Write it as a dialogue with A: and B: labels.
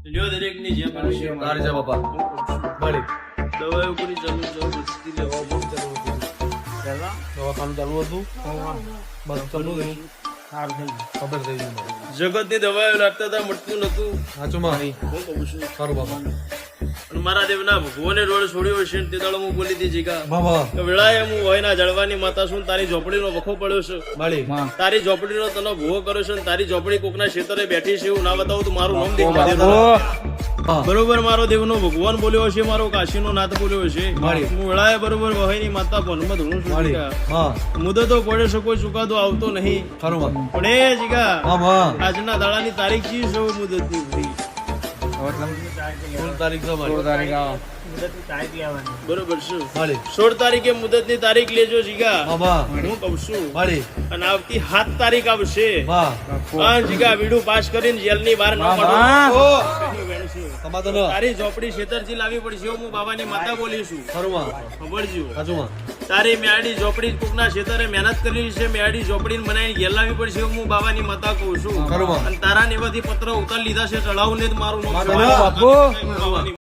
A: લ્યો દરેકની જે પણ છે
B: તારે જા બાપા ભલે
A: દવાઓ પૂરી ચાલુ બસતી લેવા બહુ ચાલુ હતું
C: પહેલા
B: દવાખાનું ચાલુ હતું બસ ચાલુ હતું
C: સારું થઈ ગયું.
B: ખબર થઈ ગઈ મને.
A: જગતની દવાઓ લાગતા હતા મળતું નતું
B: સાચું માં
A: હું કહું છું
B: સારું બાપા
A: અને મારા દેવના ભગવાને રોડ છોડ્યો હશે ને તે દાડો હું બોલી હતી જીગા
B: બાબા
A: કે વેળાએ હું વયના જળવાની માતા છું ને તારી ઝોપડીનો વખો પડ્યો છે
B: માળી
A: તારી ઝોપડીનો તને ભૂવો કર્યો છે ને તારી ઝોપડી કોકના ક્ષેત્રે બેઠી છે એવું ના બતાવું તો મારું નામ દેખવા દે.
B: હા
A: બરોબર મારો દેવનો ભગવાન બોલ્યો હશે મારો કાશીનો નાથ બોલ્યો હશે
B: માળી.
A: હું વેળાએ બરોબર વહાઈની માતા ભનમાં ધૂણું છું
B: માળી
A: જીગા.
B: હા
A: મુદતો પડે છે કોઈ ચુકાદો આવતો નહીં
B: ખરું માં
A: પણ એ જીગા
B: હા માં
A: આજના દાડાની તારીખ છે શું મુદતની ભાઈ
B: સોળ તારીખ છે મારી
C: મુદતની તારીખ લેવાની.
A: બરોબર શું
B: માળી
A: 16 તારીખે મુદતની તારીખ લેજો જીગા
B: બાબા
A: હું કહું છું
B: માળી
A: અને આવતી 7 તારીખ આવશે
B: વાહ
A: આ જીગા વીડું પાસ કરીને જેલની બહાર ન
C: વાહ,
A: કાઢો.
B: ઓ
A: વેણશે.
B: તમાતો ન
A: તારી ઝોપડી છેતરથી લાવી પડશે હું બાબાની માતા બોલીશું
B: ખરું માં
A: ખબરજો
B: સાચું માં
A: તારી મેડી ઝોપડી કોકના છેતરે મહેનત કરી છે મેડી ઝોપડીને બનાવીને ઘેર લાવી પડશે હું બાબાની માતા કહું છું
B: ખરું માં
A: અને તારા નેવાથી પત્ર ઉતાર લીધા છે ચડાવું ને જ મારું નામ
B: માતા
A: છે.
B: બાપુ.
A: બાબાની